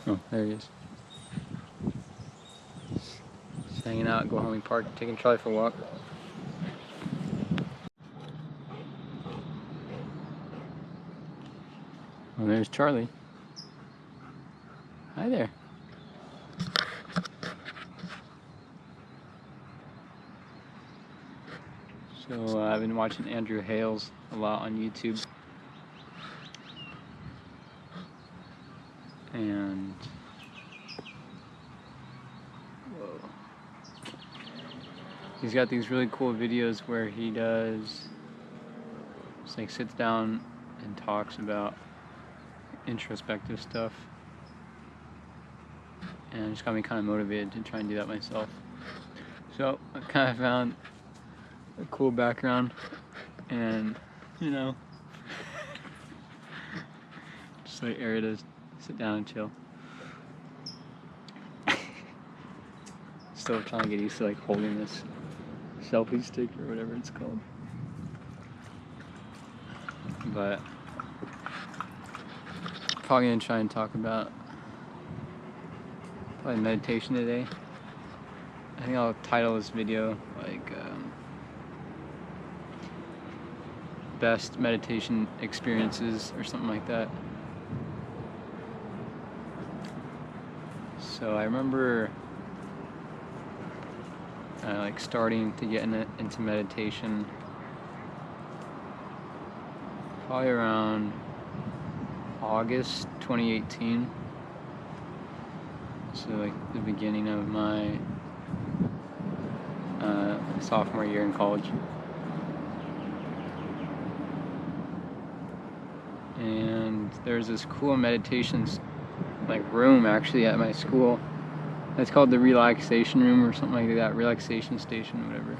Oh, there he is. Just hanging out at Go Park, taking Charlie for a walk. Well, there's Charlie. Hi there. So I've been watching Andrew Hales a lot on YouTube. And whoa. He's got these really cool videos where he does just like sits down and talks about introspective stuff, and it just got me kind of motivated to try and do that myself. So I kind of found a cool background, and you know, just like area to sit down and chill. Still trying to get used to like holding this selfie stick or whatever it's called. But probably gonna try and talk about probably meditation today. I think I'll title this video like best meditation experiences or something like that. So I remember like starting to get into meditation probably around August 2018. So like the beginning of my sophomore year in college. And there's this cool meditations like room actually at my school. It's called the relaxation room or something like that, relaxation station, whatever.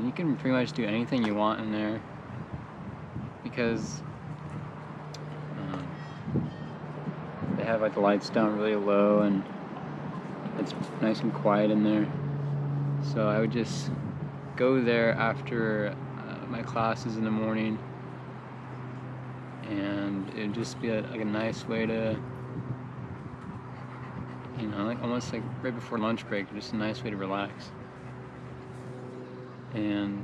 You can pretty much do anything you want in there because they have like the lights down really low and it's nice and quiet in there. So I would just go there after my classes in the morning, and it would just be like a nice way to, you know, like almost like right before lunch break, just a nice way to relax. And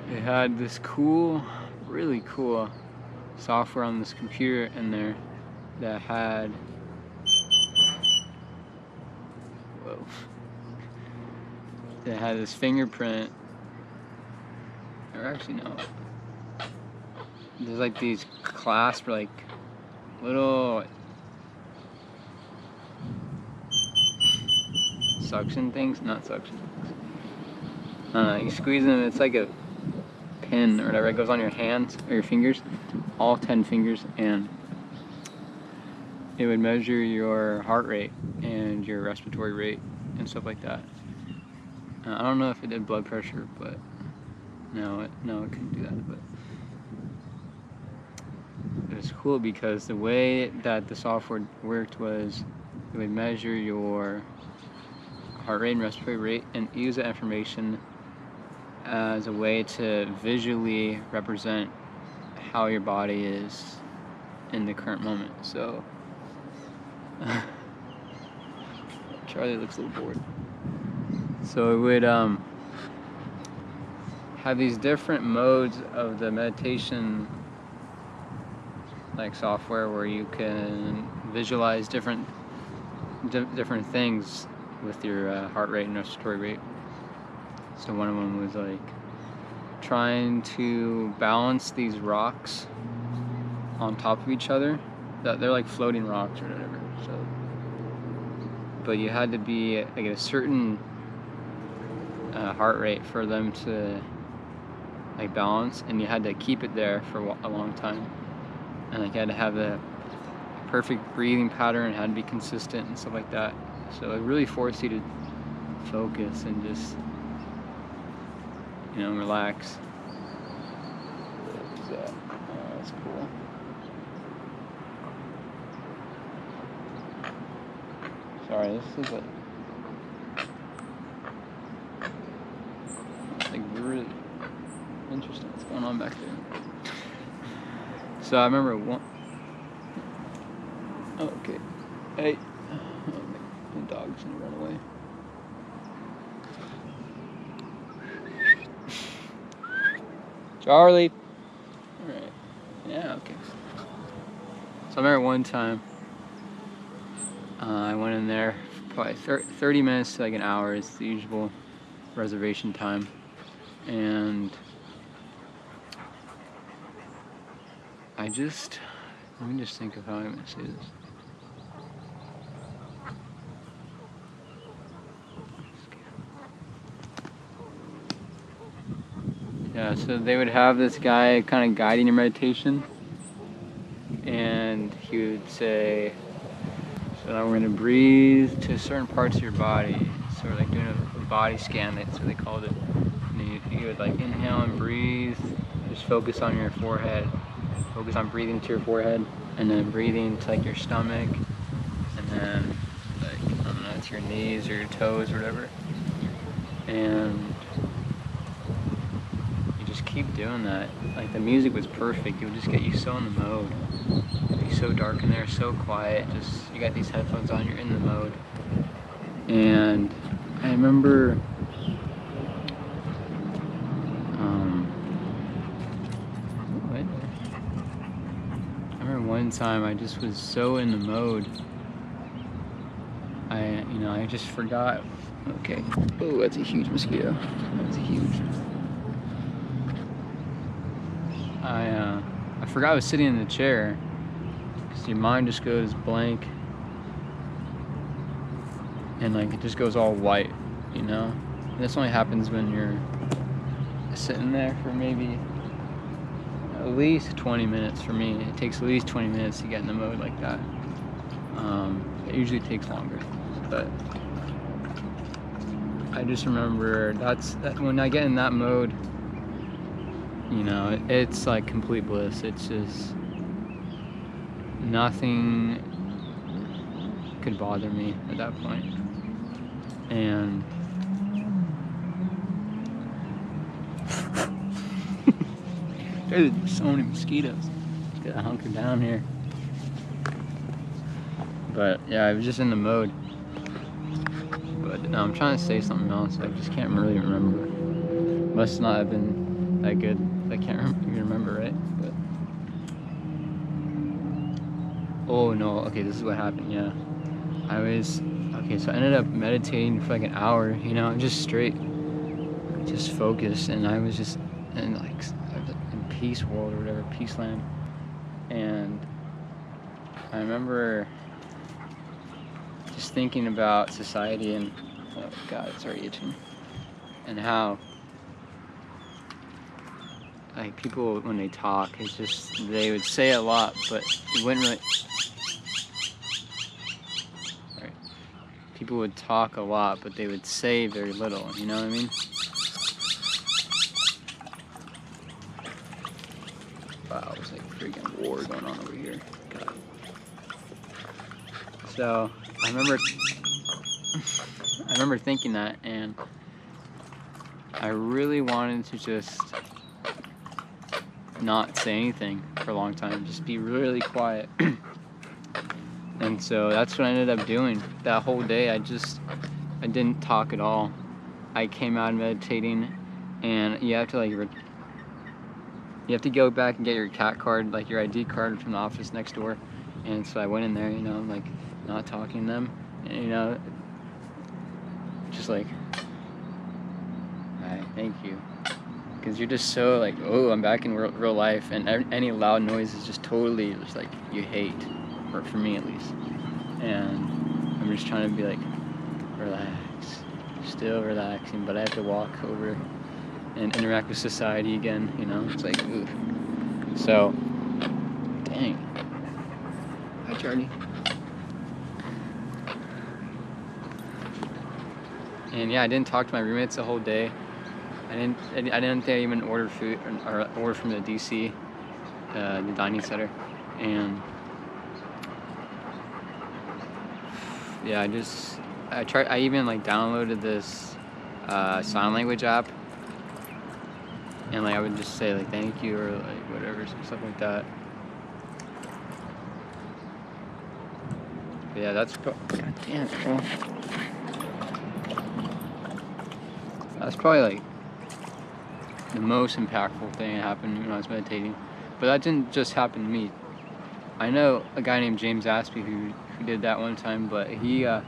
they had this cool, really cool software on this computer in there that had, whoa, that had this fingerprint, or actually no, there's like these clasp, like little suction things, not suction. You squeeze them, it's like a pin or whatever, it goes on your hands or your fingers, all 10 fingers, and it would measure your heart rate and your respiratory rate and stuff like that. I don't know if it did blood pressure, but no, it couldn't do that. But it was cool because the way that the software worked was it would measure your heart rate and respiratory rate and use that information as a way to visually represent how your body is in the current moment. So Charlie looks a little bored. So it would have these different modes of the meditation like software where you can visualize different things with your heart rate and respiratory rate. So one of them was like trying to balance these rocks on top of each other. They're like floating rocks or whatever. So, but you had to be like at a certain heart rate for them to like balance, and you had to keep it there for a long time. And like you had to have the perfect breathing pattern, had to be consistent and stuff like that. So it really forced you to focus and just, you know, relax. What is that? Oh, that's cool. Sorry, this is like really interesting what's going on back there. So I remember Okay. Hey. The dog's gonna run away. Charlie. Alright. Yeah, okay. So I remember one time, I went in there for probably 30 minutes to like an hour is the usual reservation time. And let me just think of how I'm gonna say this. Yeah, so they would have this guy kind of guiding your meditation, and he would say, so now we're gonna breathe to certain parts of your body, sort of like doing a body scan, that's what they called it. And you would like inhale and breathe, just focus on your forehead, focus on breathing to your forehead, and then breathing to like your stomach, and then like, I don't know, to your knees or your toes or whatever. And you just keep doing that. Like the music was perfect, it would just get you so in the mode. It'd be so dark in there, so quiet, just, you got these headphones on, you're in the mode. And I remember one time I just was so in the mode. I just forgot. Okay. Oh, that's a huge mosquito. That's huge. I forgot I was sitting in the chair because your mind just goes blank and like it just goes all white, you know. And this only happens when you're sitting there for maybe at least 20 minutes for me. It takes at least 20 minutes to get in the mode like that. It usually takes longer, but I just remember that when I get in that mode, you know, it's like complete bliss. It's just nothing could bother me at that point. And there's so many mosquitoes. Just gotta hunker down here. But yeah, I was just in the mode. But no, I'm trying to say something else. I just can't really remember. Must not have been that good. I can't even remember, right? But oh no. Okay, this is what happened. Yeah, so I ended up meditating for like an hour. You know, just straight, just focused, and I was just in like in peace world or whatever, peace land. And I remember just thinking about society and, oh god, it's already itching, and how like people when they talk, it's just, they would say a lot, but it wouldn't really, sorry, people would talk a lot, but they would say very little, you know what I mean? Wow, it's like a freaking war going on over here. God. So I remember thinking that, and I really wanted to just not say anything for a long time, just be really quiet. And so that's what I ended up doing. That whole day I didn't talk at all. I came out meditating, and you have to like you have to go back and get your CAT card, like your ID card from the office next door. And so I went in there, you know, like not talking to them, and, you know, just like, alright, thank you. Because you're just so like, oh, I'm back in real life, and any loud noise is just totally just like you hate, or for me at least. And I'm just trying to be like, relax, still relaxing, but I have to walk over and interact with society again, you know? It's like, ooh. So, dang. Hi, Charlie. And yeah, I didn't talk to my roommates the whole day. I didn't think I even ordered food or order from the DC, the dining center. And yeah, I even like downloaded this sign language app, and like I would just say like thank you or like whatever, stuff like that. But yeah, that's God damn it, bro. That's probably like the most impactful thing that happened when I was meditating. But that didn't just happen to me. I know a guy named James Aspie who did that one time, but he was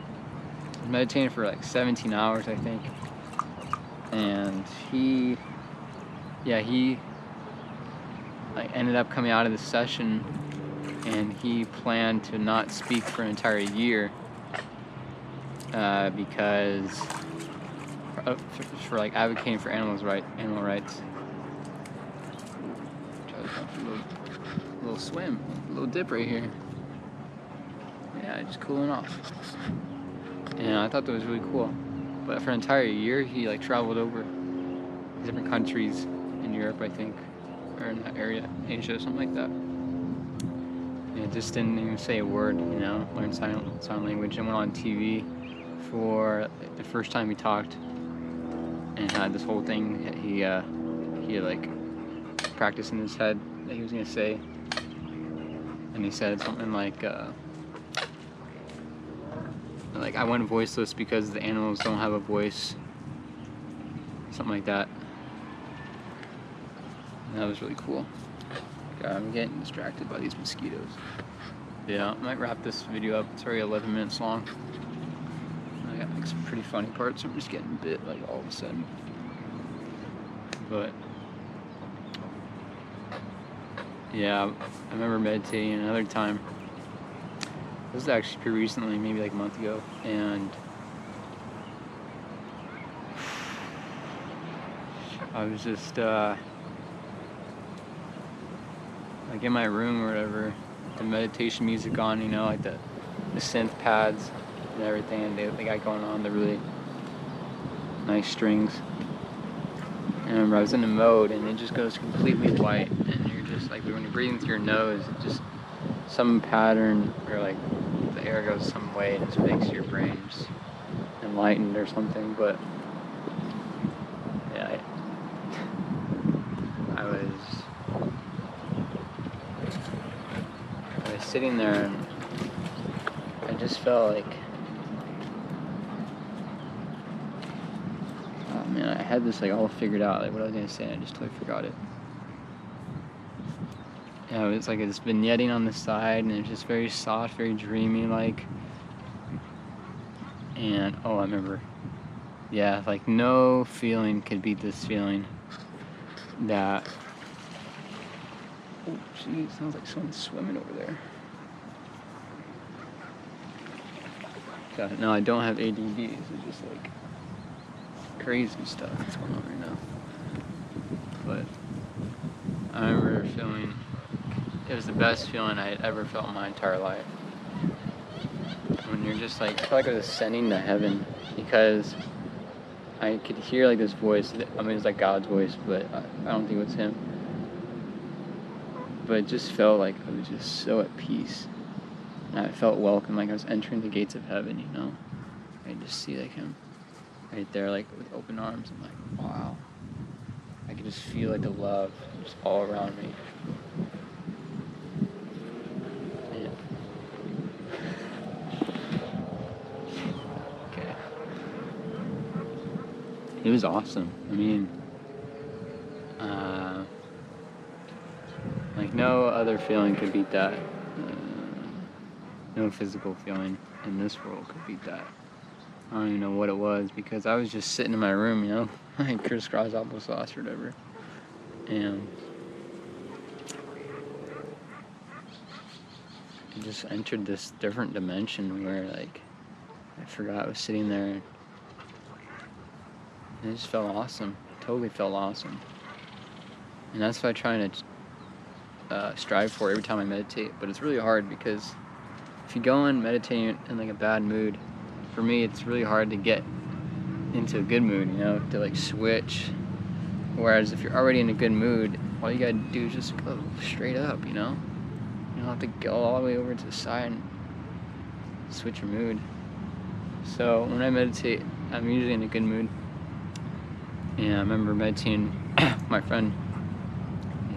meditating for like 17 hours, I think. And he like ended up coming out of the session, and he planned to not speak for an entire year because for like advocating for animal rights. Try to come for a little swim, a little dip right here. Yeah, just cooling off. And I thought that was really cool. But for an entire year, he like traveled over different countries in Europe, I think, or in that area, Asia, something like that. And just didn't even say a word, you know, learned sign language, and went on TV for the first time he talked, and had this whole thing that he like practiced in his head that he was gonna say, and he said something like I went voiceless because the animals don't have a voice, something like that. And that was really cool. God, I'm getting distracted by these mosquitoes. Yeah, I might wrap this video up. It's already 11 minutes long. I got like some pretty funny parts. I'm just getting bit like all of a sudden. But yeah, I remember meditating another time. This was actually pretty recently, maybe like a month ago, and I was just like in my room or whatever, the meditation music on, you know, like the synth pads and everything, and they got going on the really nice strings. And I remember I was in the mode, and it just goes completely white, and you're just like, when you're breathing through your nose, it just some pattern, or like the air goes some way, and it just makes your brain just enlightened or something. But yeah, I was sitting there, and I just felt like, oh man, I had this like all figured out, like what I was gonna say, and I just totally forgot it. Yeah, it was like this vignetting on the side, and it's just very soft, very dreamy like. And oh, I remember, yeah, like no feeling could beat this feeling that, oh geez, sounds like someone's swimming over there. God, no, I don't have ADD, it's just like crazy stuff that's going on right now. But I remember feeling, it was the best feeling I had ever felt in my entire life. When you're just like, I felt like I was ascending to heaven, because I could hear like this voice. I mean, it's like God's voice, but I don't think it was him. But it just felt like I was just so at peace. And I felt welcome, like I was entering the gates of heaven, you know? I could just see like him right there, like with open arms. I'm like, wow. I could just feel like the love just all around me. Okay. It was awesome. I mean, like no other feeling could beat that. No physical feeling in this world could beat that. I don't even know what it was, because I was just sitting in my room, you know, like crisscross applesauce or whatever, and I just entered this different dimension where like I forgot I was sitting there, and it just felt awesome. Totally felt awesome. And that's what I try to strive for every time I meditate. But it's really hard, because if you go in meditating in like a bad mood, for me it's really hard to get into a good mood, you know, to like switch. Whereas if you're already in a good mood, all you gotta do is just go straight up, you know? You don't have to go all the way over to the side and switch your mood. So when I meditate, I'm usually in a good mood. And I remember meditating with my friend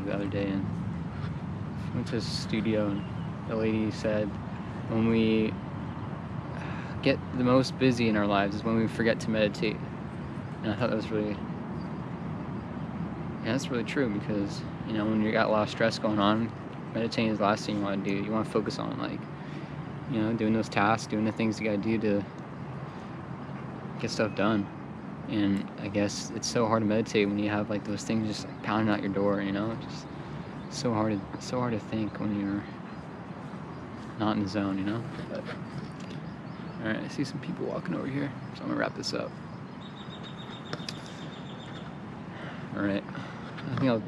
the other day, and went to the studio, and the lady said when we get the most busy in our lives is when we forget to meditate. And I thought that was really, yeah, that's really true, because, you know, when you got a lot of stress going on, meditating is the last thing you want to do. You want to focus on, like, you know, doing those tasks, doing the things you got to do to get stuff done. And I guess it's so hard to meditate when you have like those things just like pounding out your door, you know. Just so hard to think when you're not in the zone, you know. But all right, I see some people walking over here, so I'm gonna wrap this up. All right, I think I'll